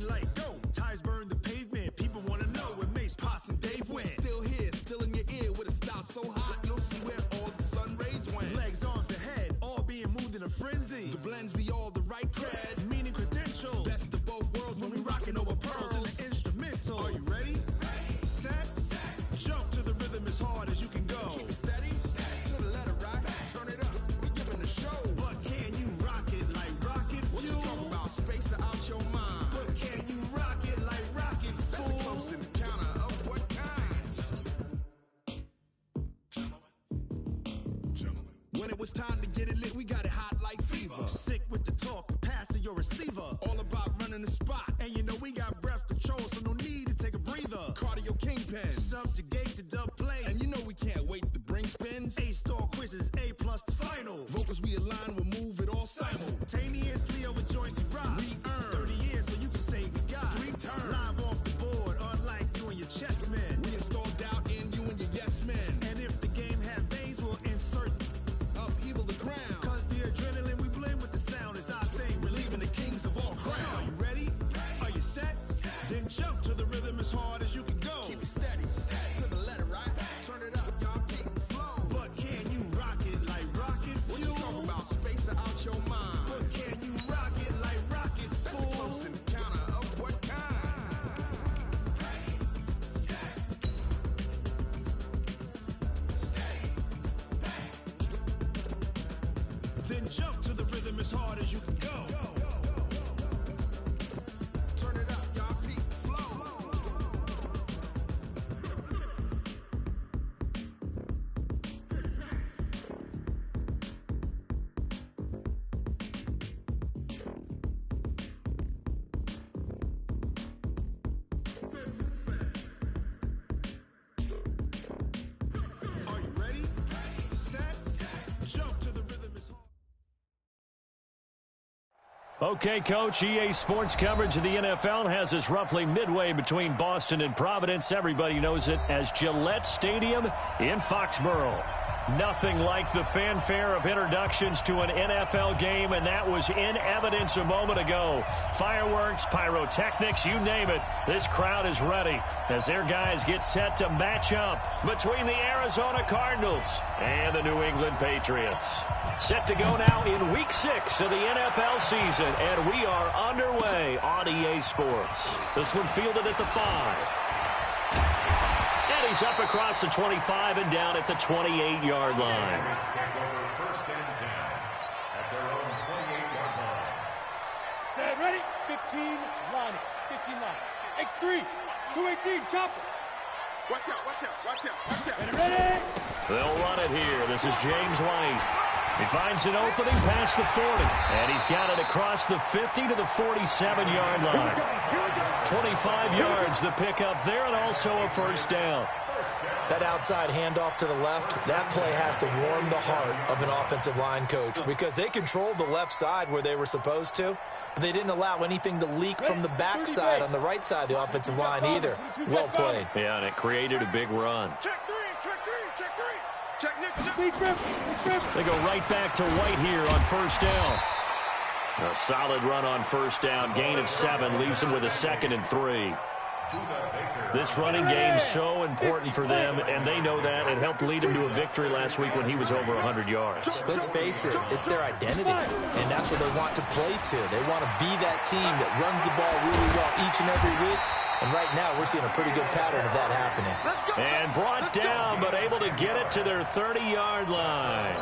like go. Ties burn the pavement. People want to know where Mace, Potts, and Dave went. Still here, still in your ear with a style so hot. You'll see where all the sun rays went. Legs, arms, and head, all being moved in a frenzy. The blends be all the right cred. Meaning credentials. Best of both worlds When we rockin' over pearls in the instrumental. Are you ready? Set. Jump to the rhythm as hard as you can go. Keep it steady, to the letter right. Turn it up, we giving the show. But can you rock it like rocket fuel? What you talking about? Space or out your mind? But can you rock it like rockets, That's fool? a close encounter of what kind? Gentlemen. When it was time to get it lit, we got it hot like fever. Sick with the talk, pass to your receiver. All about running the spot. And you know we got breath control, so no need to take a breather. Cardio kingpin. Subjugate the dub play. And you know we can't wait to bring spins. A-star quizzes, A+ the final. Vocals we align, we'll move it all Simultaneously over joints and rock. We earn 30 years, so you can say we got 3 turns. Live off the board, unlike you and your chess men. We install doubt in you and your yes men. And if the game had veins, we'll insert Upheaval the ground. Cause the adrenaline we blend with the sound is our thing, relieving the kings of all crowns. So are you ready? Are you set? Then jump to the rhythm as hard as you can go. Keep it steady, to the letter right. Turn it up, y'all keep the flow. But can you rock it like rocket What fuel? you talking about? Space or out your mind? But can you rock it like rockets, That's a fool? close encounter of what kind? Then jump to the rhythm as hard as you can go. Turn it up, y'all keep the flow. Are you ready? Set. Jump to the rhythm as hard. Okay, Coach, EA Sports coverage of the NFL has us roughly midway between Boston and Providence. Everybody knows it as Gillette Stadium in Foxborough. Nothing like the fanfare of introductions to an NFL game, and that was in evidence a moment ago. Fireworks, pyrotechnics, you name it. This crowd is ready as their guys get set to match up between the Arizona Cardinals and the New England Patriots. Set to go now in Week 6 of the NFL season, and we are underway on EA Sports. This one fielded at the 5. And he's up across the 25 and down at the 28-yard line. First and 10 at their own 28-yard line. Set, ready? 15, line. 15, line. X3, 218, chopper. Watch out, watch out, watch out, watch out. Ready? They'll run it here. This is James White. He finds an opening past the 40, and he's got it across the 50 to the 47-yard line. 25 yards the pickup there, and also a first down. That outside handoff to the left, that play has to warm the heart of an offensive line coach because they controlled the left side where they were supposed to, but they didn't allow anything to leak from the backside on the right side of the offensive line either. Well played. Yeah, and it created a big run. Check 3, check 3, check 3. Check Nick. They go right back to White here on first down. A solid run on first down. Gain of 7 leaves them with a 2nd and 3. This running game's so important for them, and they know that. It helped lead him to a victory last week when he was over 100 yards. Let's face it, it's their identity, and that's what they want to play to. They want to be that team that runs the ball really well each and every week, and right now we're seeing a pretty good pattern of that happening. And brought down, but able to get it to their 30-yard line.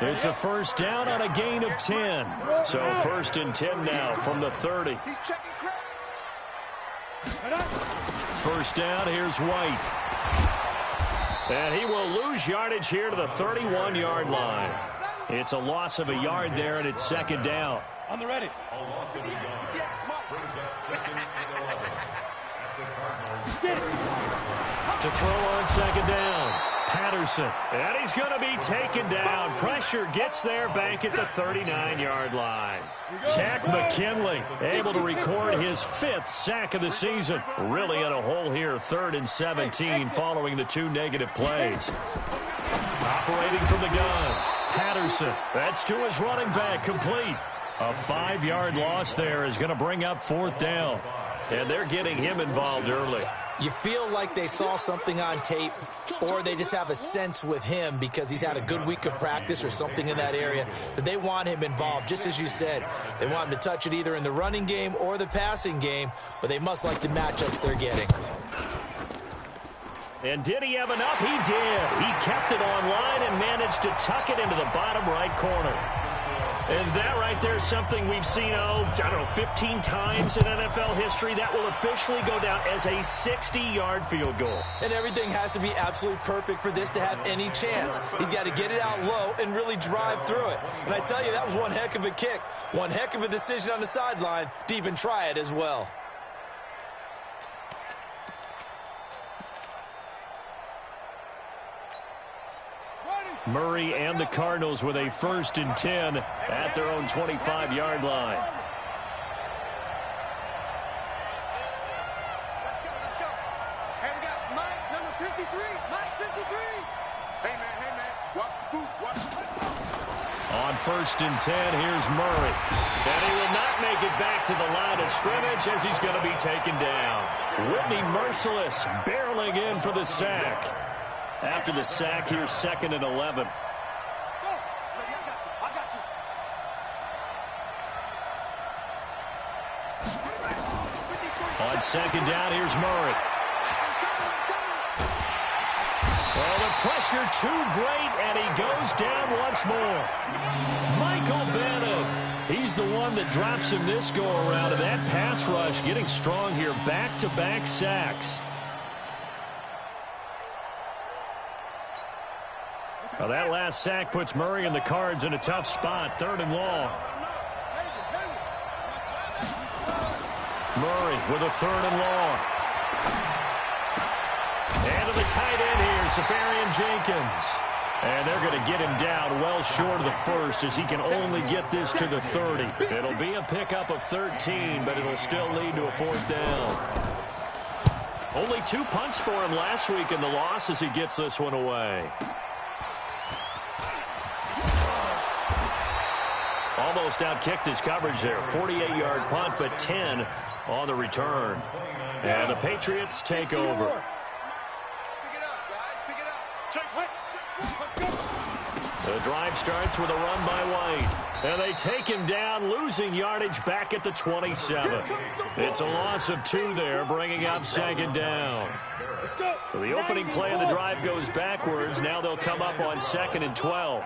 It's a first down on a gain of 10. So first and 10 now from the 30. He's checking credit. First down, here's White. And he will lose yardage here to the 31-yard line. It's a loss of a yard there, and it's 2nd down. On the ready. A loss of a yard brings up 2nd and 11 at the Cardinals. To throw on 2nd down. Patterson. And he's going to be taken down. Pressure gets there back at the 39-yard line. Takk McKinley able to record his 5th sack of the season. Really in a hole here, 3rd and 17 following the 2 negative plays. Operating from the gun. Patterson. That's to his running back, complete. A 5-yard loss there is going to bring up 4th down. And they're getting him involved early. You feel like they saw something on tape, or they just have a sense with him because he's had a good week of practice or something in that area that they want him involved. Just as you said, they want him to touch it either in the running game or the passing game, but they must like the matchups they're getting. And did he have enough? He did. He kept it online and managed to tuck it into the bottom right corner. And that right there is something we've seen, 15 times in NFL history. That will officially go down as a 60-yard field goal. And everything has to be absolutely perfect for this to have any chance. He's got to get it out low and really drive through it. And I tell you, that was one heck of a kick. One heck of a decision on the sideline to even try it as well. Murray and the Cardinals with a 1st and 10 at their own 25-yard line. Let's go. Hey, we got Mike, number 53. Mike, 53. Hey, man. Watch the boot. On 1st and 10, here's Murray. And he will not make it back to the line of scrimmage as he's going to be taken down. Whitney Mercilus barreling in for the sack. After the sack, here's 2nd and 11. On 2nd down, here's Murray. Well, the pressure too great, and he goes down once more. Michael Bennett, he's the one that drops him this go-around, and that pass rush getting strong here. Back-to-back sacks. Well, that last sack puts Murray and the Cards in a tough spot. 3rd and long. Murray with a 3rd and long. And to the tight end here, Safarian Jenkins. And they're going to get him down well short of the 1st as he can only get this to the 30. It'll be a pickup of 13, but it'll still lead to a 4th down. Only 2 punts for him last week in the loss as he gets this one away. Almost outkicked his coverage there. 48-yard punt, but 10 on the return. And the Patriots take over. The drive starts with a run by White. And they take him down, losing yardage back at the 27. It's a loss of 2 there, bringing up 2nd down. So the opening play of the drive goes backwards. Now they'll come up on 2nd and 12.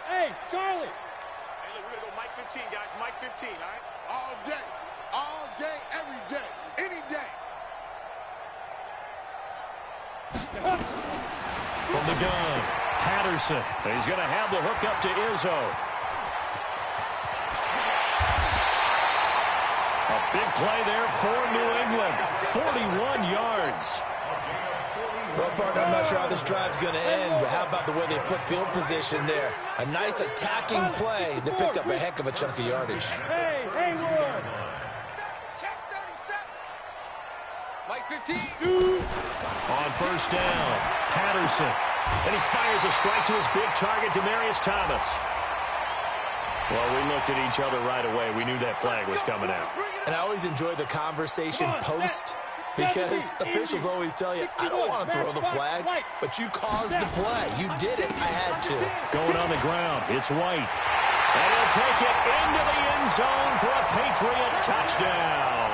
Hey, Charlie. Hey, look, we're going to go Mike 15, guys. Mike 15, all right? All day, every day, any day. From the gun, Patterson. He's going to have the hook up to Izzo. A big play there for New England. 41 yards. Well, partner, I'm not sure how this drive's going to end, but how about the way they flip field position there? A nice attacking play that picked up a heck of a chunk of yardage. Hey, Hayward. Check 37. Mike 15. On 1st down, Patterson. And he fires a strike to his big target, Demaryius Thomas. Well, we looked at each other right away. We knew that flag was coming out. And I always enjoy the conversation post, because officials always tell you, I don't want to throw the flag, but you caused the play. You did it. I had to. Going on the ground, it's White. And he'll take it into the end zone for a Patriot touchdown.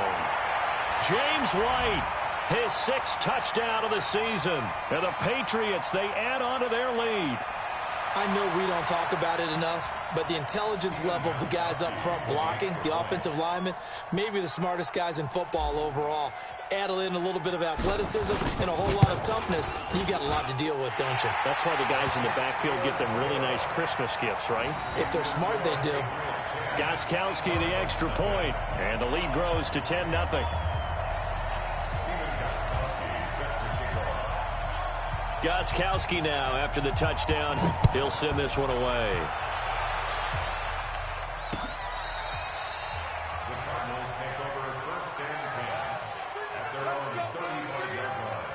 James White, his 6th touchdown of the season. And the Patriots, they add on to their lead. I know we don't talk about it enough, but the intelligence level of the guys up front blocking, the offensive linemen, maybe the smartest guys in football overall. Add in a little bit of athleticism and a whole lot of toughness, you got a lot to deal with, don't you? That's why the guys in the backfield get them really nice Christmas gifts, right? If they're smart, they do. Gostkowski the extra point, and the lead grows to 10-0. Gostkowski now, after the touchdown, he'll send this one away. The Cardinals take over 1st and 10 at their own 30-yard line.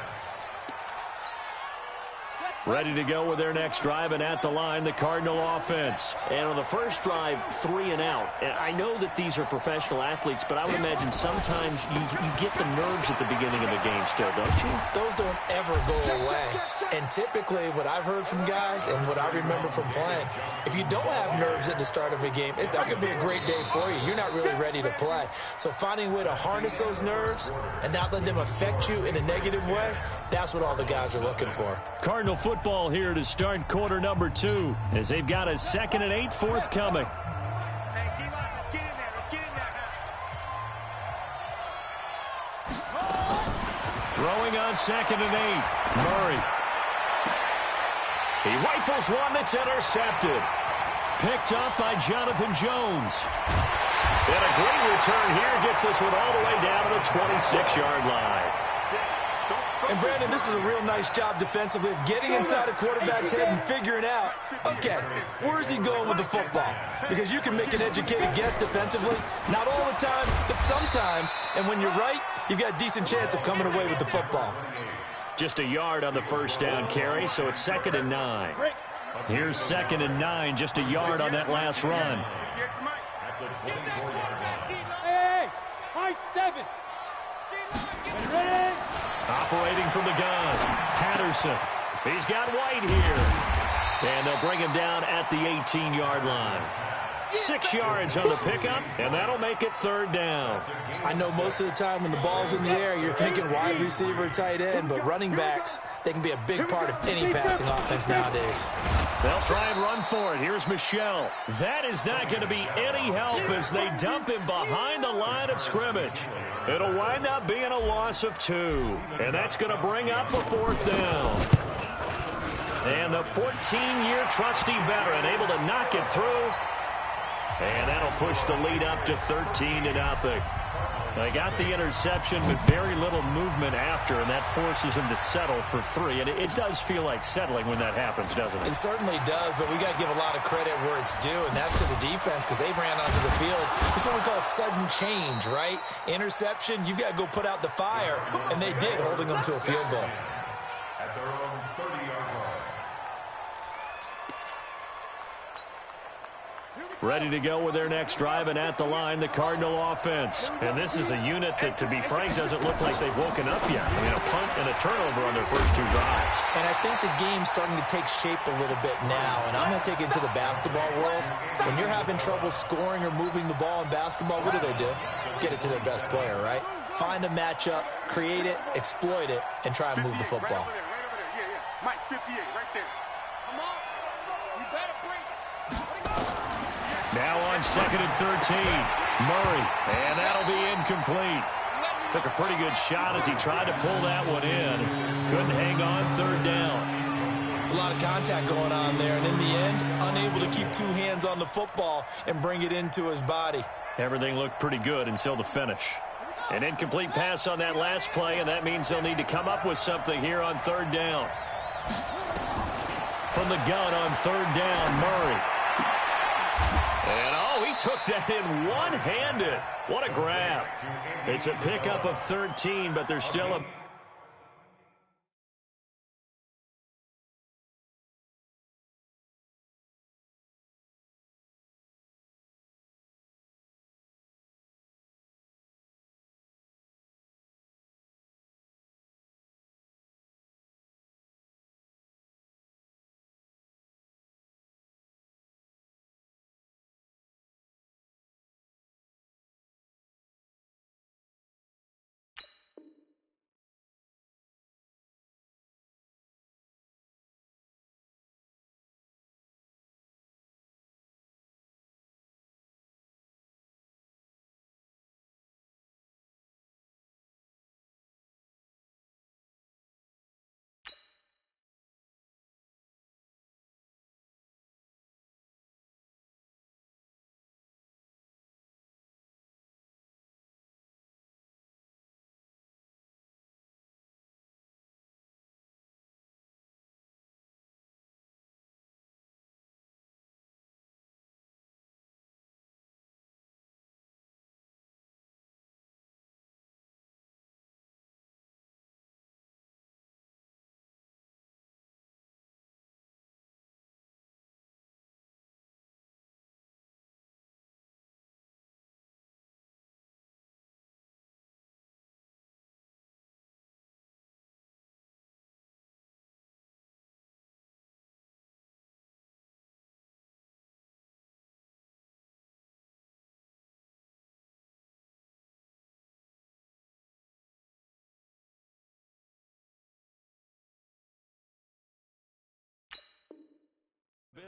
Ready to go with their next drive, and at the line, the Cardinal offense. And on the first drive, 3 and out. And I know that these are professional athletes, but I would imagine sometimes you get the nerves at the beginning of a game still, don't you? Those don't ever go away. And typically, what I've heard from guys and what I remember from playing, if you don't have nerves at the start of a game, it's not going to be a great day for you. You're not really ready to play. So finding a way to harness those nerves and not let them affect you in a negative way, that's what all the guys are looking for. Cardinal football here to start quarter number 2 as they've got a 2nd and 8 forthcoming. Hey, D-line, let's get in there. Let's get in there now. Throwing on 2nd and 8. Murray. He rifles one that's intercepted. Picked up by Jonathan Jones. And a great return here gets us all the way down to the 26-yard line. And, Brandon, this is a real nice job defensively of getting inside a quarterback's head and figuring out, okay, where is he going with the football? Because you can make an educated guess defensively, not all the time, but sometimes. And when you're right, you've got a decent chance of coming away with the football. Just a yard on the first down carry, so it's 2nd and 9. Here's 2nd and 9, just a yard on that last run. Hey, high 7. Ready? Operating from the gun, Patterson. He's got White here. And they'll bring him down at the 18-yard line. 6 yards on the pickup, and that'll make it 3rd down. I know most of the time when the ball's in the air, you're thinking wide receiver, tight end, but running backs, they can be a big part of any passing offense nowadays. They'll try and run for it. Here's Michel. That is not going to be any help as they dump him behind the line of scrimmage. It'll wind up being a loss of 2, and that's going to bring up a 4th down. And the 14-year trusty veteran able to knock it through. And that'll push the lead up to 13-0. They got the interception, but very little movement after, and that forces them to settle for 3. And it does feel like settling when that happens, doesn't it? It certainly does, but we got to give a lot of credit where it's due, and that's to the defense because they ran onto the field. It's what we call sudden change, right? Interception, you've got to go put out the fire, and they did, holding them to a field goal. At their own 30-yard line. Ready to go with their next drive, and at the line, the Cardinal offense. And this is a unit that, to be frank, doesn't look like they've woken up yet. I mean, a punt and a turnover on their first 2 drives. And I think the game's starting to take shape a little bit now, and I'm going to take it into the basketball world. When you're having trouble scoring or moving the ball in basketball, what do? Get it to their best player, right? Find a matchup, create it, exploit it, and try and move the football. Right over there. Yeah. Mike, 58, right there. Come on. You better bring it. Now on 2nd and 13, Murray, and that'll be incomplete. Took a pretty good shot as he tried to pull that one in. Couldn't hang on, 3rd down. It's a lot of contact going on there, and in the end, unable to keep 2 hands on the football and bring it into his body. Everything looked pretty good until the finish. An incomplete pass on that last play, and that means they'll need to come up with something here on 3rd down. From the gun on 3rd down, Murray. And, he took that in one-handed. What a grab. It's a pickup of 13, but there's still a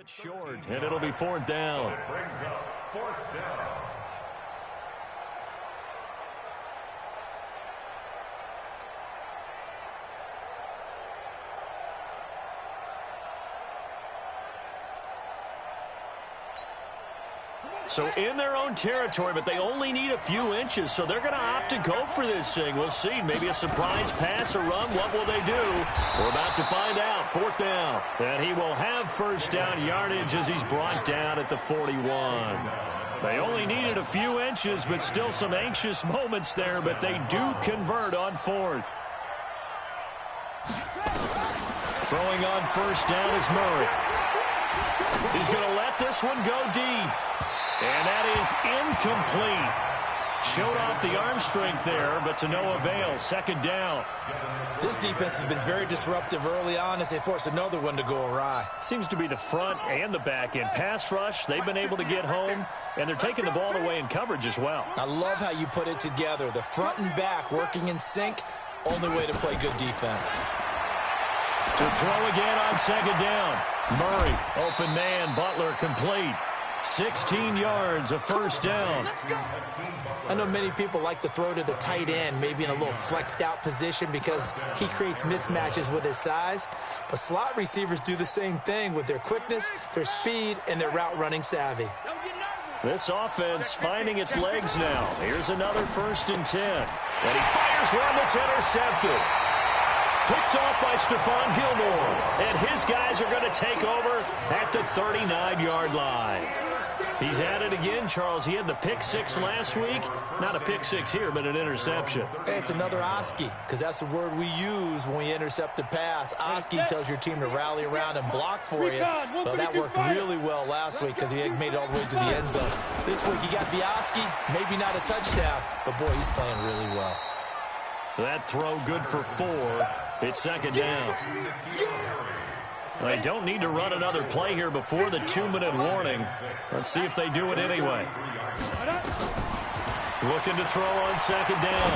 It's short, and it'll be 4th down. It brings up 4th down. So in their own territory, but they only need a few inches, so they're going to opt to go for this thing. We'll see. Maybe a surprise pass or run. What will they do? We're about to find out. 4th down. And he will have 1st down yardage as he's brought down at the 41. They only needed a few inches, but still some anxious moments there, but they do convert on 4th. Throwing on 1st down is Murray. He's going to let this one go deep. And that is incomplete. Showed off the arm strength there, but to no avail. 2nd down. This defense has been very disruptive early on as they force another one to go awry. Seems to be the front and the back end. Pass rush, they've been able to get home, and they're taking the ball away in coverage as well. I love how you put it together. The front and back working in sync, only way to play good defense. To throw again on 2nd down. Murray, open man, Butler complete. 16 yards, a 1st down. I know many people like to throw to the tight end, maybe in a little flexed out position because he creates mismatches with his size. But slot receivers do the same thing with their quickness, their speed, and their route running savvy. This offense finding its legs now. Here's another 1st and 10. And he fires one that's intercepted. Picked off by Stephon Gilmore. And his guys are going to take over at the 39-yard line. He's at it again, Charles. He had the pick 6 last week. Not a pick 6 here, but an interception. Hey, it's another Oski, because that's the word we use when we intercept a pass. Oski tells your team to rally around and block for you. Well, that worked really well last week because he had made it all the way to the end zone. This week he got the Oski, maybe not a touchdown, but boy, he's playing really well. That throw good for 4. It's 2nd down. They don't need to run another play here before the 2-minute warning. Let's see if they do it anyway. Looking to throw on 2nd down.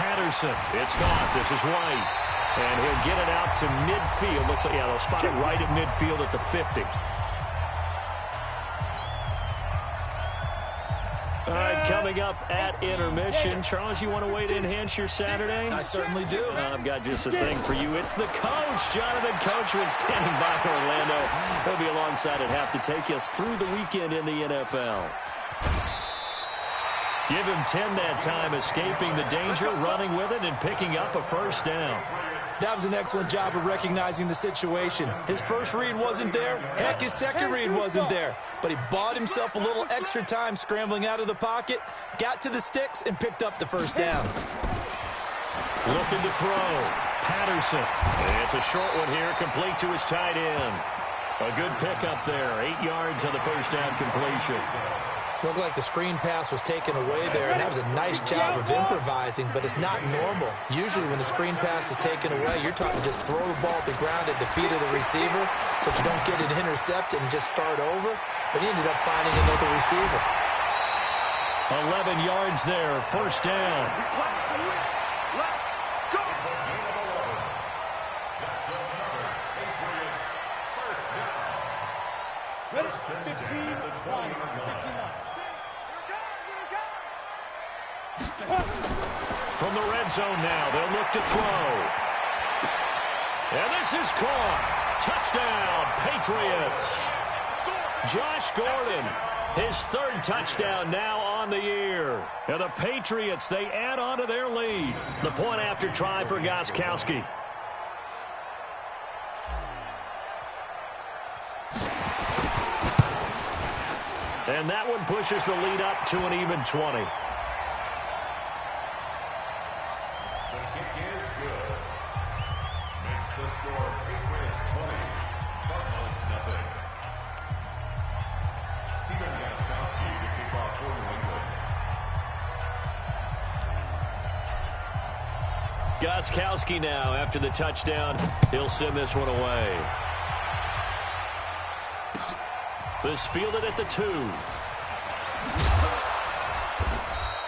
Patterson. It's caught. This is White. And he'll get it out to midfield. Looks like, yeah, they'll spot it right at midfield at the 50. All right, coming up at intermission. Charles, you want a way to enhance your Saturday? I certainly do. I've got just a thing for you. It's the coach, Jonathan Coachman, standing by Orlando. He'll be alongside at half to take us through the weekend in the NFL. Give him 10 that time, escaping the danger, running with it, and picking up a 1st down. That was an excellent job of recognizing the situation. His first read wasn't there. Heck, his second read wasn't there. But he bought himself a little extra time scrambling out of the pocket, got to the sticks, and picked up the 1st down. Looking to throw. Patterson. It's a short one here, complete to his tight end. A good pickup there. 8 yards on the 1st down completion. Looked like the screen pass was taken away there, and that was a nice job of improvising, but it's not normal. Usually when the screen pass is taken away, you're talking just throw the ball at the ground at the feet of the receiver so that you don't get it intercepted and just start over. But he ended up finding another receiver. 11 yards there, 1st down. Ready? 15, 1, 59. From the red zone now, they'll look to throw. And this is caught. Touchdown, Patriots. Josh Gordon, his 3rd touchdown now on the year. And the Patriots, they add on to their lead. The point after try for Gostkowski. And that one pushes the lead up to an even 20. The kick is good. Makes the score Patriots 20, Cardinals nothing. Stephen Gostkowski to kick off for New England. Gostkowski now, after the touchdown, he'll send this one away. This fielded at the 2.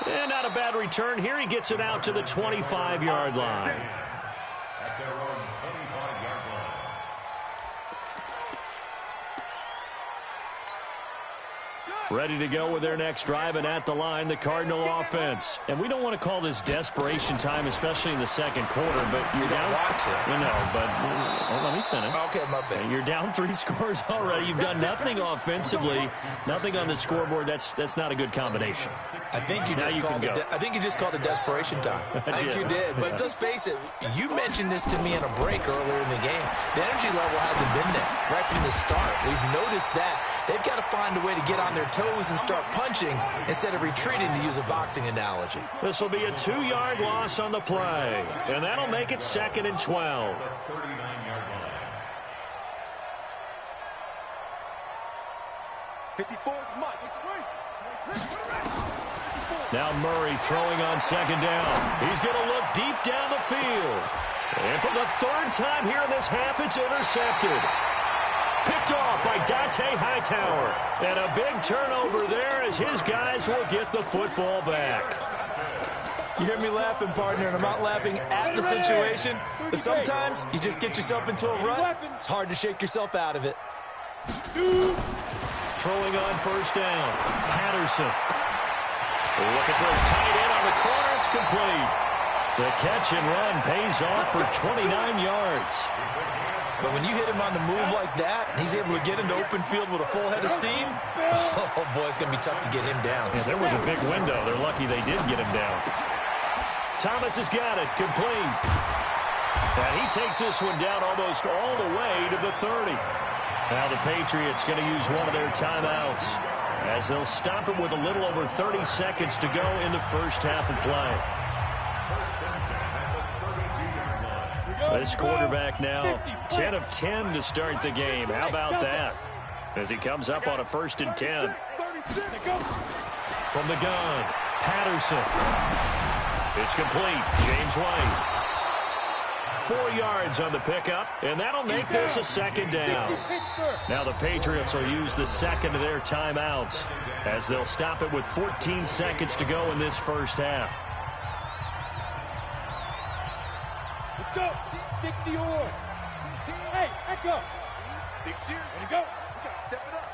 And not a bad return here. He gets it out to the 25-yard line. At their own 25-yard line. Ready to go with their next drive, and at the line, the Cardinal offense. And we don't want to call this desperation time, especially in the second quarter, but you're down. Want to. No, but let me finish. Okay, my bad. You're down 3 scores already. You've done nothing offensively, nothing on the scoreboard. That's not a good combination. I think you just called it desperation time. I think you did. But let's face it, you mentioned this to me in a break earlier in the game. The energy level hasn't been there right from the start. We've noticed that. They've got to find a way to get on their toes and start punching instead of retreating, to use a boxing analogy. This will be a 2-yard loss on the play, and that'll make it 2nd and 12. 54 is Mike. Now Murray throwing on 2nd down. He's going to look deep down the field. And for the 3rd time here in this half, it's intercepted. Picked off by Dante Hightower. And a big turnover there as his guys will get the football back. You hear me laughing, partner, and I'm not laughing at the situation, but sometimes you just get yourself into a rut. It's hard to shake yourself out of it. Throwing on 1st down. Patterson. Looking for his tight end on the corner. It's complete. The catch and run pays off for 29 yards. But when you hit him on the move like that, and he's able to get into open field with a full head of steam, oh, boy, it's going to be tough to get him down. Yeah, there was a big window. They're lucky they did get him down. Thomas has got it. Complete. And he takes this one down almost all the way to the 30. Now the Patriots going to use one of their timeouts as they'll stop it with a little over 30 seconds to go in the first half of play. This quarterback now 10 of 10 to start the game. How about that? As he comes up on a 1st and 10. From the gun, Patterson. It's complete. James White. 4 yards on the pickup, and that'll make this a 2nd down. Now the Patriots will use the 2nd of their timeouts as they'll stop it with 14 seconds to go in this first half. Let's go. 60 or. Hey, back up. Big series. Ready to go. We got to step it up.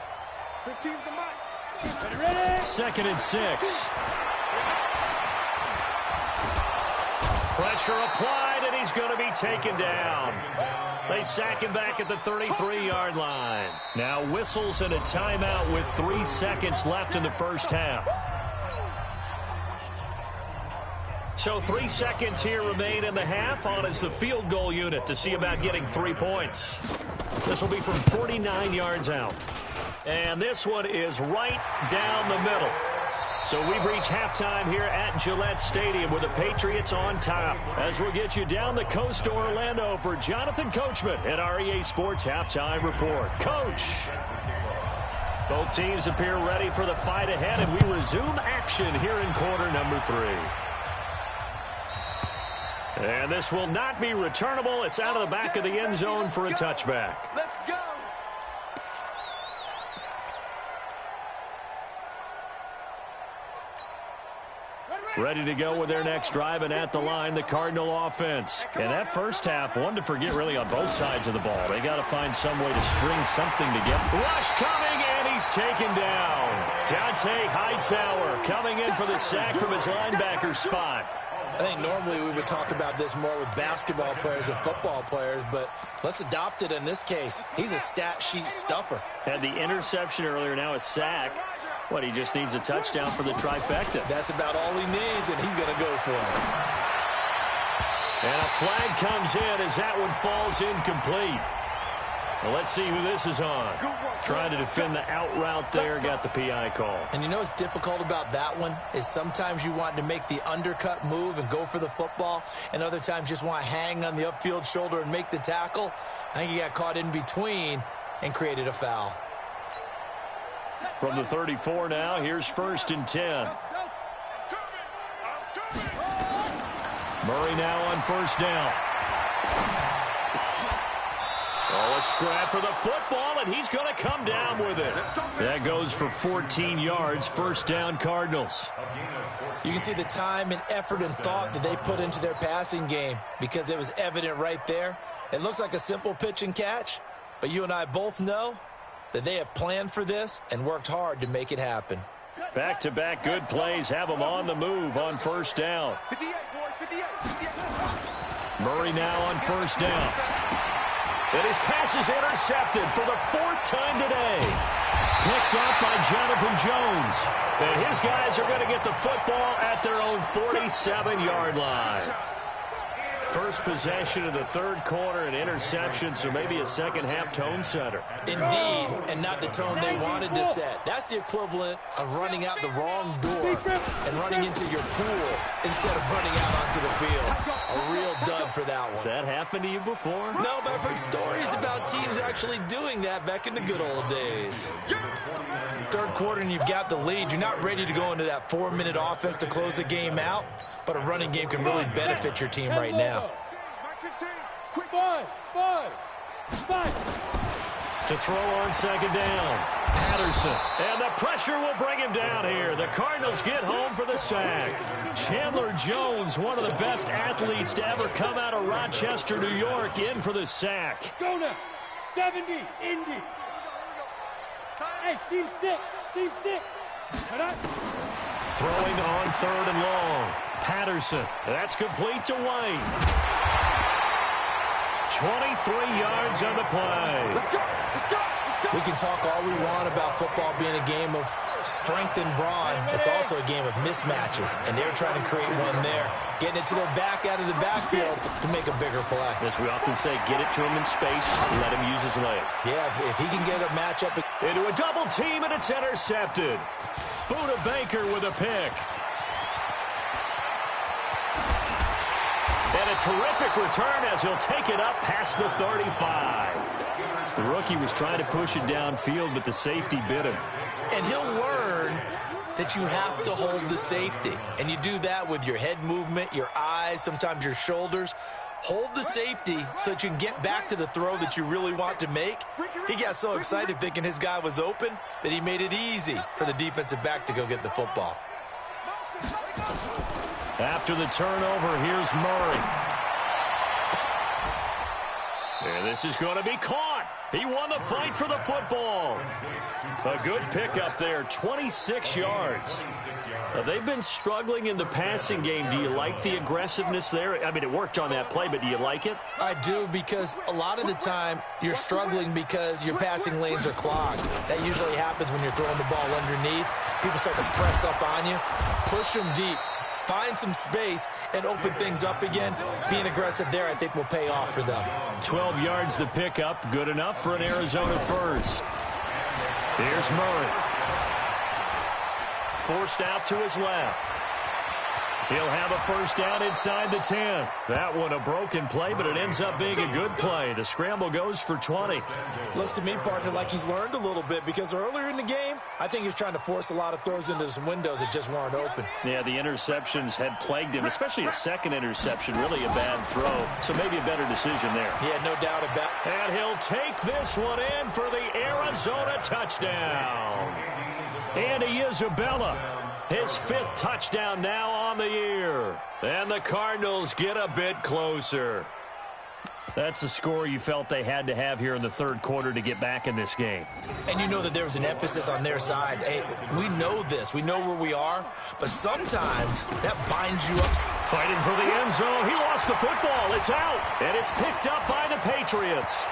15's the mic. Ready? 2nd and 6. Pressure applied, and he's going to be taken down. They sack him back at the 33-yard line. Now whistles and a timeout with 3 seconds left in the first half. So 3 seconds here remain in the half. On is the field goal unit to see about getting 3 points. This will be from 49 yards out. And this one is right down the middle. So we've reached halftime here at Gillette Stadium with the Patriots on top. As we'll get you down the coast to Orlando for Jonathan Coachman at REA Sports Halftime Report. Coach! Both teams appear ready for the fight ahead, and we resume action here in quarter number 3. And this will not be returnable. It's out of the back of the end zone for a touchback. Let's go. Ready to go with their next drive, and at the line, the Cardinal offense. And that first half, one to forget really on both sides of the ball. They got to find some way to string something together. Rush coming, and he's taken down. Dante Hightower coming in for the sack from his linebacker spot. I think normally we would talk about this more with basketball players and football players, but let's adopt it in this case. He's a stat sheet stuffer. Had the interception earlier, now a sack. What, he just needs a touchdown for the trifecta. That's about all he needs, and he's going to go for it. And a flag comes in as that one falls incomplete. Well, let's see who this is on. Trying to defend the out route there, got the PI call. And you know what's difficult about that one is sometimes you want to make the undercut move and go for the football, and other times just want to hang on the upfield shoulder and make the tackle. I think he got caught in between and created a foul. From the 34 now, here's 1st and 10. Murray now on 1st down. Oh, a scrap for the football, and he's going to come down with it. That goes for 14 yards, 1st down Cardinals. You can see the time and effort and thought that they put into their passing game because it was evident right there. It looks like a simple pitch and catch, but you and I both know that they have planned for this and worked hard to make it happen. Back-to-back good plays have them on the move on first down. 58, boy, 58, 58. Murray now on first down. And his pass is intercepted for the 4th time today. Picked up by Jonathan Jones. And his guys are going to get the football at their own 47-yard line. First possession of the third quarter, an interception, so maybe a second-half tone setter. Indeed, and not the tone they wanted to set. That's the equivalent of running out the wrong door and running into your pool instead of running out onto the field. A real dud for that one. Has that happened to you before? No, but I've heard stories about teams actually doing that back in the good old days. Third quarter and you've got the lead. You're not ready to go into that 4-minute offense to close the game out, but a running game can really benefit your team right now. To throw on second down, Patterson. And the pressure will bring him down here. The Cardinals get home for the sack. Chandler Jones, one of the best athletes to ever come out of Rochester, New York, in for the sack. Go now. 70, Indy. Hey, team 6. Team 6. Throwing on third and long. Patterson. That's complete to White. 23 yards on the play. Let's go, let's go, let's go. We can talk all we want about football being a game of strength and brawn. It's also a game of mismatches, and they're trying to create one there, getting it to their back out of the backfield to make a bigger play. As we often say, get it to him in space, let him use his leg. Yeah, if he can get a matchup. Into a double team, and it's intercepted. Buda Baker with a pick. And a terrific return as he'll take it up past the 35. The rookie was trying to push it downfield, but the safety bit him. And he'll learn that you have to hold the safety. And you do that with your head movement, your eyes, sometimes your shoulders. Hold the safety so that you can get back to the throw that you really want to make. He got so excited thinking his guy was open that he made it easy for the defensive back to go get the football. After the turnover, here's Murray. And this is going to be caught. He won the fight for the football. A good pickup there, 26 yards. They've been struggling in the passing game. Do you like the aggressiveness there? I mean, it worked on that play, but do you like it? I do, because a lot of the time you're struggling because your passing lanes are clogged. That usually happens when you're throwing the ball underneath. People start to press up on you. Push them deep. Find some space and open things up again. Being aggressive there, I think, will pay off for them. 12 yards to pick up. Good enough for an Arizona first. Here's Murray. Forced out to his left. He'll have a first down inside the 10. That one a broken play, but it ends up being a good play. The scramble goes for 20. Looks to me, partner, like he's learned a little bit, because earlier in the game, I think he was trying to force a lot of throws into some windows that just weren't open. Yeah, the interceptions had plagued him, especially a second interception, really a bad throw. So maybe a better decision there. Yeah, no doubt about it. And he'll take this one in for the Arizona touchdown. Andy Isabella, his 5th touchdown now on the year. And the Cardinals get a bit closer. That's a score you felt they had to have here in the third quarter to get back in this game. And you know that there was an emphasis on their side. Hey, we know this. We know where we are. But sometimes that binds you up. Fighting for the end zone. He lost the football. It's out. And it's picked up by the Patriots.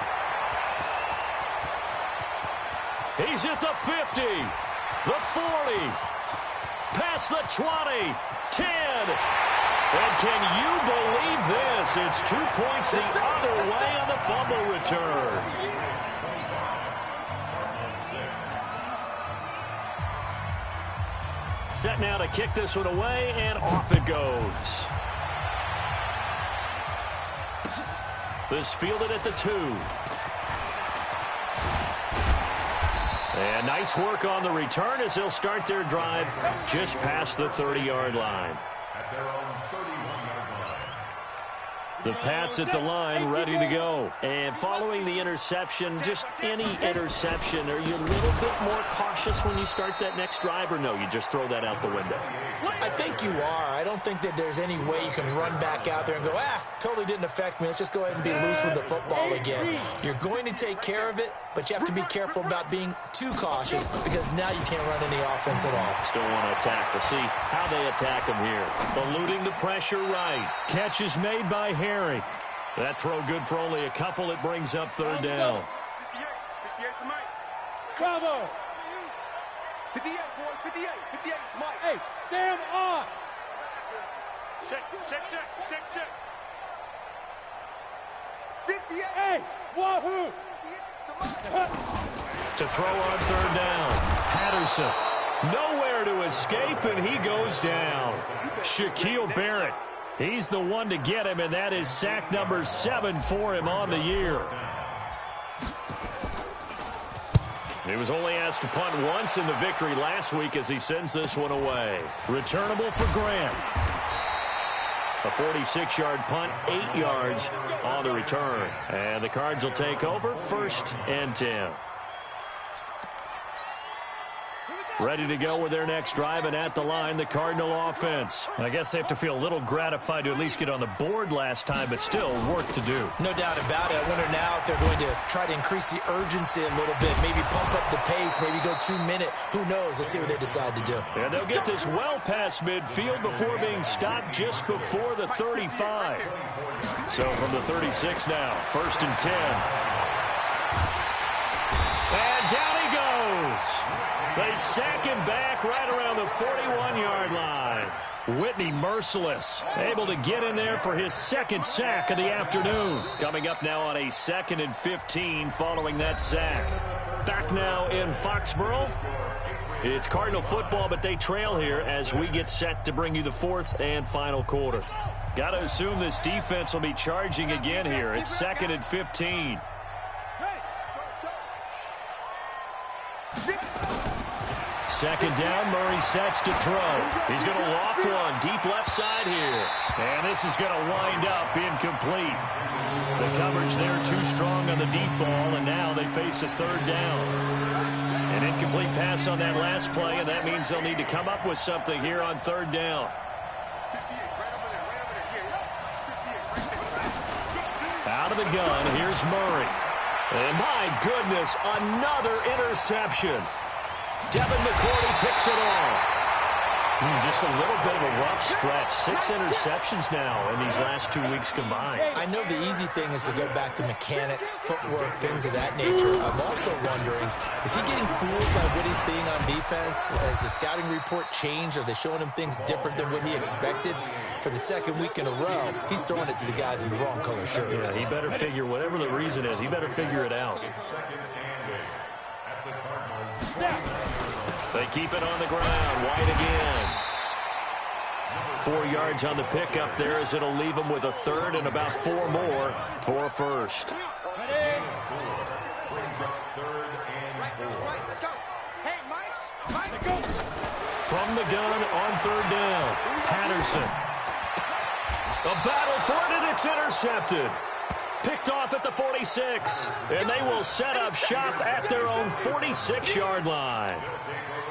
He's at the 50. The 40. Past the 20. 10. And can you believe this? It's 2 points the other way on the fumble return. Set now to kick this one away, and off it goes. This fielded at the 2. And nice work on the return as they'll start their drive just past the 30-yard line. The Pats at the line, ready to go. And following the interception, just any interception, are you a little bit more cautious when you start that next drive, or no, you just throw that out the window? I think you are. I don't think that there's any way you can run back out there and go, totally didn't affect me. Let's just go ahead and be loose with the football again. You're going to take care of it, but you have to be careful about being too cautious because now you can't run any offense at all. Still want to attack. We'll see how they attack him here. Eluding the pressure right. Catch is made by Harry. That throw good for only a couple. It brings up third down. 58 to Mike. Bravo. 58, boys, 58. 58 to Mike. Hey, Sam on. Check. 58. Hey, Wahoo. 58 to Mike. To throw on third down. Patterson. Nowhere to escape, and he goes down. Shaquille Barrett. He's the one to get him, and that is sack number 7 for him on the year. He was only asked to punt once in the victory last week as he sends this one away. Returnable for Grant. A 46-yard punt, 8 yards on the return. And the Cards will take over, 1st and 10. Ready to go with their next drive, and at the line, the Cardinal offense. I guess they have to feel a little gratified to at least get on the board last time, but still work to do. No doubt about it. I wonder now if they're going to try to increase the urgency a little bit, maybe pump up the pace, maybe go 2-minute. Who knows? Let's see what they decide to do. And they'll get this well past midfield before being stopped just before the 35. So from the 36 now, 1st and 10. And down he goes. They sack him back right around the 41-yard line. Whitney Merciless able to get in there for his 2nd sack of the afternoon. Coming up now on a 2nd and 15 following that sack. Back now in Foxborough. It's Cardinal football, but they trail here as we get set to bring you the 4th and final quarter. Got to assume this defense will be charging again here. It's 2nd and 15. Second down, Murray sets to throw. He's going to loft one deep left side here. And this is going to wind up incomplete. The coverage there too strong on the deep ball, and now they face a 3rd down. An incomplete pass on that last play, and that means they'll need to come up with something here on 3rd down. Out of the gun, here's Murray. And my goodness, another interception. Devin McCourty picks it off. Just a little bit of a rough stretch. 6 interceptions now in these last 2 weeks combined. I know the easy thing is to go back to mechanics, footwork, things of that nature. I'm also wondering, is he getting fooled by what he's seeing on defense? Has the scouting report changed? Are they showing him things different than what he expected? For the 2nd week in a row, he's throwing it to the guys in the wrong color shirts. Yeah, he better figure, whatever the reason is, he better figure it out. They keep it on the ground. White again. 4 yards on the pickup there as it'll leave them with a 3rd and about 4 more for a 1st. From the gun on 3rd down, Patterson. A battle for it, and it's intercepted. Picked off at the 46, and they will set up shop at their own 46-yard line.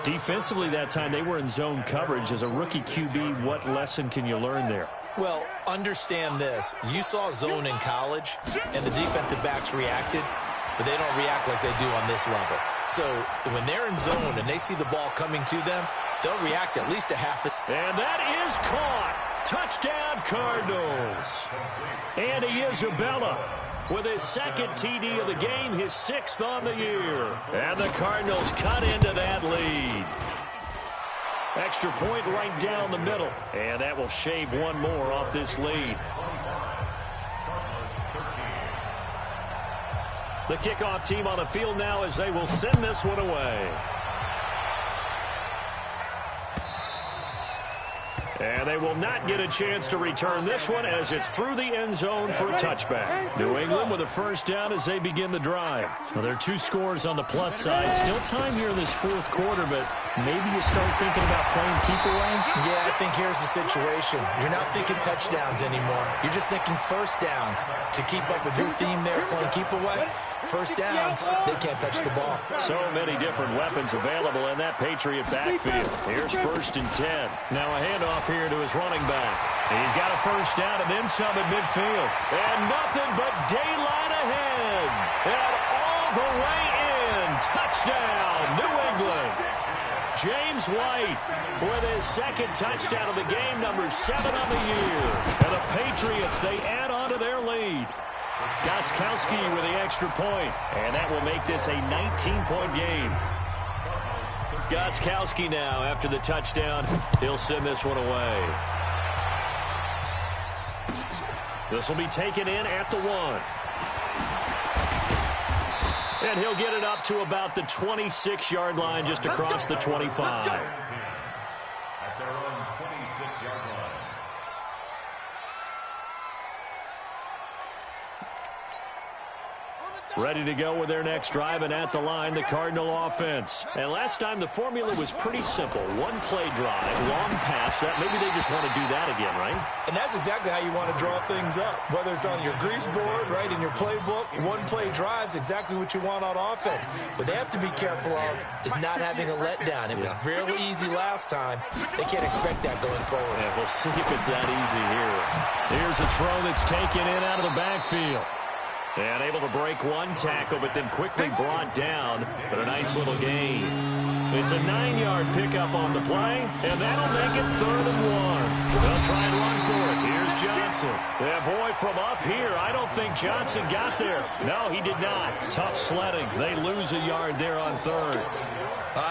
Defensively that time, they were in zone coverage. As a rookie QB, what lesson can you learn there? Well, understand this. You saw zone in college, and the defensive backs reacted, but they don't react like they do on this level. So when they're in zone and they see the ball coming to them, they'll react at least a half the... And that is caught. Touchdown, Cardinals. Andy Isabella with his 2nd TD of the game, his 6th on the year. And the Cardinals cut into that lead. Extra point right down the middle. And that will shave 1 more off this lead. The kickoff team on the field now as they will send this one away. And they will not get a chance to return this one as it's through the end zone for a touchback. New England with a 1st down as they begin the drive. Now, there are 2 scores on the plus side. Still time here in this 4th quarter, but maybe you start thinking about playing keep away? Yeah, I think here's the situation. You're not thinking touchdowns anymore. You're just thinking 1st downs. To keep up with your theme there, playing keep away, 1st downs, they can't touch the ball. So many different weapons available in that Patriot backfield. Here's 1st and 10. Now a handoff here to his running back. He's got a 1st down and then some at midfield. And nothing but daylight ahead. And all the way in. Touchdown, New England. James White with his second touchdown of the game, number 7 on the year. And the Patriots, they add on to their lead. Gostkowski with the extra point, and that will make this a 19-point game. Gostkowski now, after the touchdown, he'll send this one away. This will be taken in at the 1. And he'll get it up to about the 26-yard line, just across the 25. At their own 26-yard line. Ready to go with their next drive, and at the line, the Cardinal offense. And last time, the formula was pretty simple. One play drive, long pass. That maybe they just want to do that again, right? And that's exactly how you want to draw things up. Whether it's on your grease board, right, in your playbook, one play drive's exactly what you want on offense. What they have to be careful of is not having a letdown. It was fairly easy last time. They can't expect that going forward. Yeah, we'll see if it's that easy here. Here's a throw that's taken in out of the backfield. And able to break one tackle, but then quickly brought down. But a nice little gain. It's a 9-yard pickup on the play, and that'll make it 3rd and 1. They'll try and run for it. Here's Johnson. Yeah, boy, from up here, I don't think Johnson got there. No, he did not. Tough sledding. They lose a yard there on 3rd.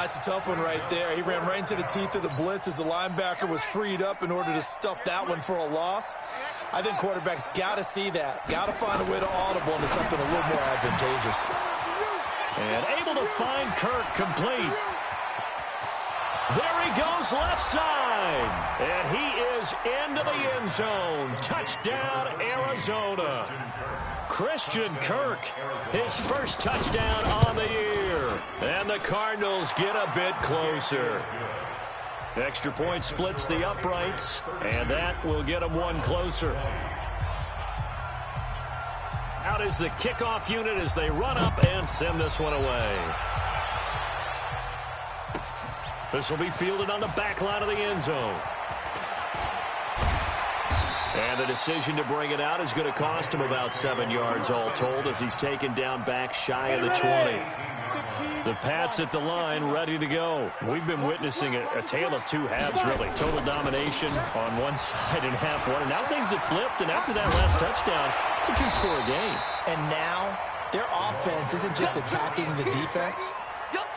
It's a tough one right there. He ran right into the teeth of the blitz as the linebacker was freed up in order to stuff that one for a loss. I think quarterbacks got to see that. Got to find a way to audible into something a little more advantageous. And able to find Kirk complete. There he goes left side. And he is into the end zone. Touchdown, Arizona. Christian Kirk, his first touchdown on the year. And the Cardinals get a bit closer. Extra point splits the uprights, and that will get them one closer. Out is the kickoff unit as they run up and send this one away. This will be fielded on the back line of the end zone. And the decision to bring it out is going to cost him about 7 yards all told as he's taken down back shy of the 20. The Pats at the line, ready to go. We've been witnessing a tale of two halves, really. Total domination on one side and half one. And now things have flipped, and after that last touchdown, it's a 2-score game. And now their offense isn't just attacking the defense.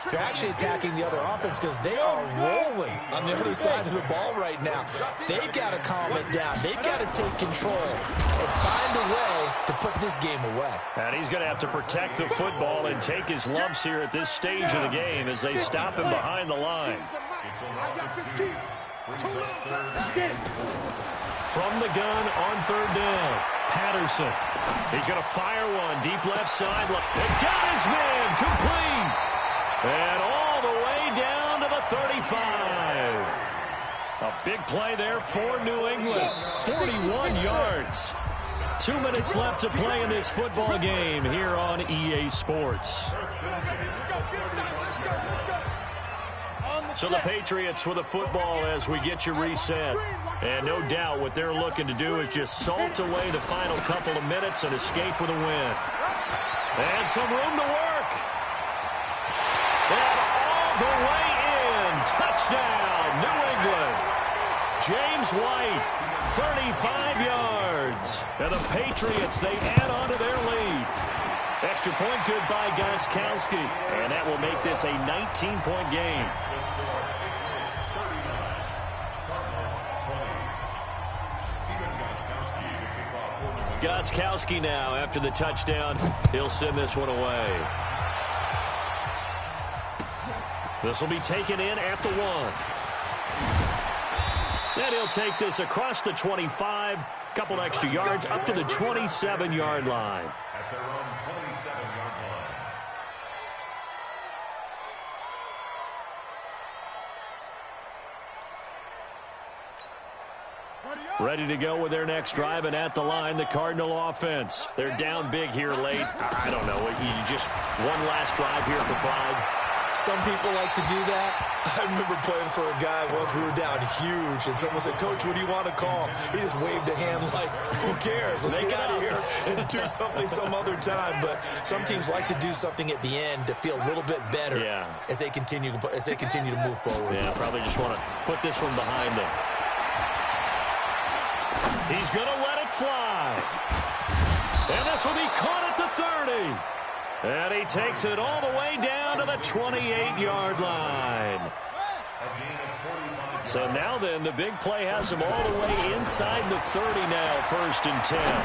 They're actually attacking the other offense because they are rolling on the other side of the ball right now. They've got to calm it down. They've got to take control and find a way to put this game away. And he's going to have to protect the football and take his lumps here at this stage of the game as they stop him behind the line. From the gun on 3rd down, Patterson. He's going to fire one deep left side. And got his man complete. And all the way down to the 35. A big play there for New England. 41 yards. 2 minutes left to play in this football game here on EA Sports. So the Patriots with the football as we get you reset. And no doubt what they're looking to do is just salt away the final couple of minutes and escape with a win. And some room to work. And all the way in. Touchdown, New England. James White, 35 yards. And the Patriots, they add on to their lead. Extra point good by Gostkowski. And that will make this a 19-point game. Gostkowski now after the touchdown. He'll send this one away. This will be taken in at the 1. Then he'll take this across the 25. Couple extra yards up to the 27-yard line. At their own 27-yard line. Ready to go with their next drive, and at the line, the Cardinal offense. They're down big here late. I don't know. You just one last drive here for pride. Some people like to do that. I remember playing for a guy once. We were down huge, and someone said, "Coach, what do you want to call?" He just waved a hand like, "Who cares? Let's get out of here and do something some other time." But some teams like to do something at the end to feel a little bit better as they continue to move forward. Yeah, probably just want to put this one behind them. He's going to let it fly. And this will be caught at the 30. And he takes it all the way down to the 28-yard line. So now then, the big play has him all the way inside the 30 now, 1st and 10.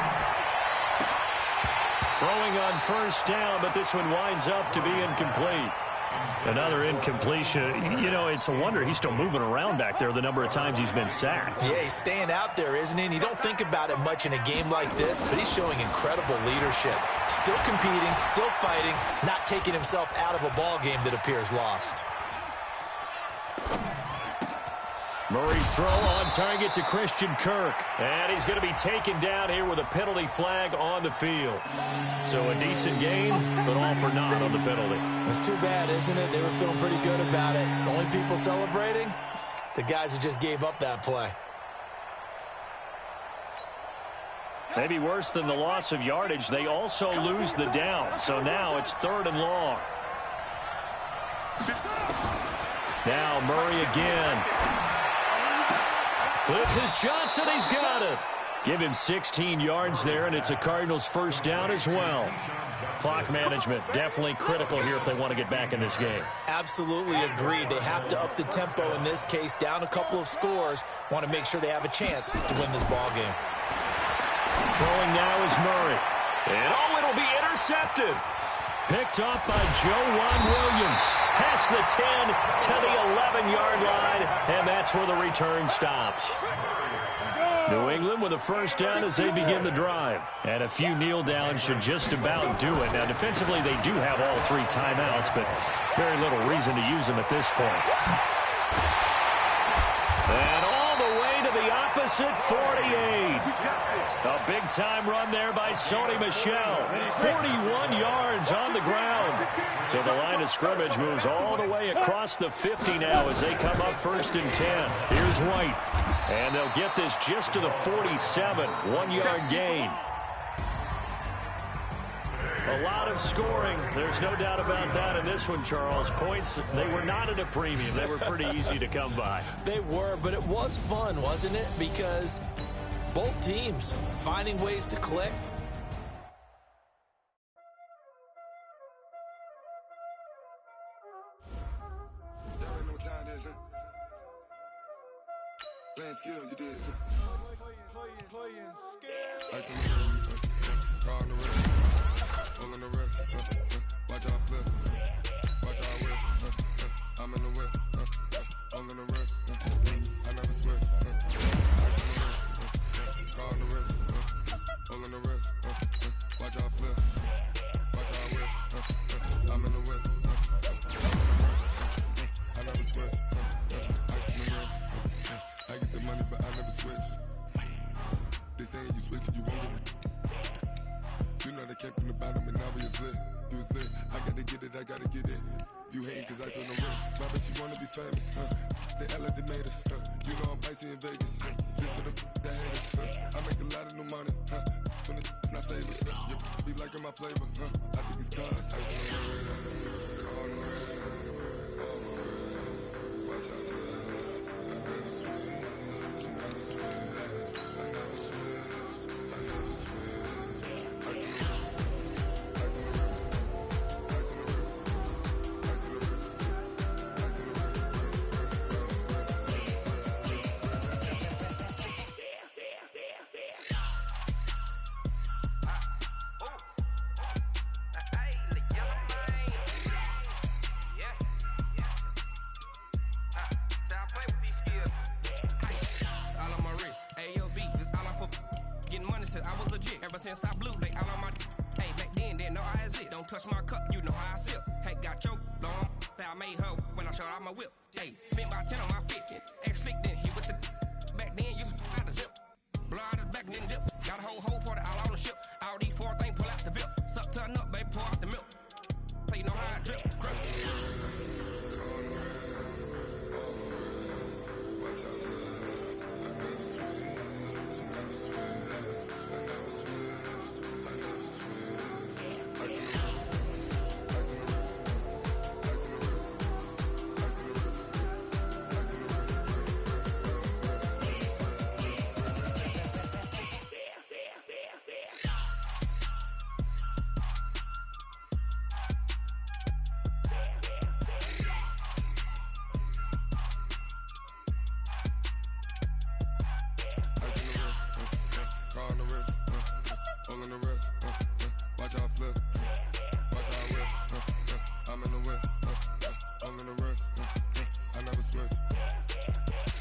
Throwing on 1st down, but this one winds up to be incomplete. Another incompletion. You know, it's a wonder he's still moving around back there the number of times he's been sacked. Yeah, he's staying out there, isn't he? And you don't think about it much in a game like this, but he's showing incredible leadership. Still competing, still fighting, not taking himself out of a ball game that appears lost. Murray's throw on target to Christian Kirk. And he's going to be taken down here with a penalty flag on the field. So a decent game, but all for naught on the penalty. It's too bad, isn't it? They were feeling pretty good about it. The only people celebrating? The guys who just gave up that play. Maybe worse than the loss of yardage, they also lose the down. So now it's 3rd and long. Now Murray again. This is Johnson. He's got it. Give him 16 yards there, and it's a Cardinals 1st down as well. Clock management definitely critical here if they want to get back in this game. Absolutely agreed. They have to up the tempo in this case, down a couple of scores. Want to make sure they have a chance to win this ball game. Throwing now is Murray. And it'll be intercepted. Picked off by Joejuan Williams. Past the 10 to the 11-yard line, and that's where the return stops. New England with a 1st down as they begin the drive. And a few kneel downs should just about do it. Now, defensively, they do have all 3 timeouts, but very little reason to use them at this point. And all the way to the opposite 48. A big-time run there by Sony Michel. 41 yards on the ground. So the line of scrimmage moves all the way across the 50 now as they come up 1st and 10. Here's White. And they'll get this just to the 47. 1-yard gain. A lot of scoring. There's no doubt about that in this one, Charles. Points, they were not at a premium. They were pretty easy to come by. They were, but it was fun, wasn't it? Because both teams finding ways to click. Playing skills, you did. Playing skills. Ice on the wrist, all on the wrist. Watch out flip, watch out whip. I'm in the whip, all on the wrist. I never switch. Ice on the wrist, car on the wrist, all on the wrist. Watch out flip, watch out whip. I'm in the whip, I never switch. Ice on the wrist. I get the money, but I never switch. They saying you switch it, you won't get it. You know they came from the bottom and now we is lit. You was lit, I gotta get it, I gotta get it. You hating cause ice on the wrist. My bitch, you wanna be famous, They act like they made us, You know I'm icy in Vegas, This for the that hate us, I make a lot of new money, When it's not savers, You be liking my flavor, I think it's cause ice on the wrist, on the wrist, on the wrist. Watch out for that, I never switch. Since I blew, they all on my hey, back then, didn't know I exist. Don't touch my cup, you know how I sip. Hey, got your long, I made her when I showed out my whip. Hey, spent about 10 on my fit. Ex-slick, then hit with the back then, used to out the zip. Blow out his back, then dip. Got a whole party all on the ship. All these 4 things, pull out the VIP. Suck, turn up, baby, pour out the milk. So you know how I drip. all in the rest. Watch how I flip. Watch how I whip. I'm in the whip. All in the rest. I never switch.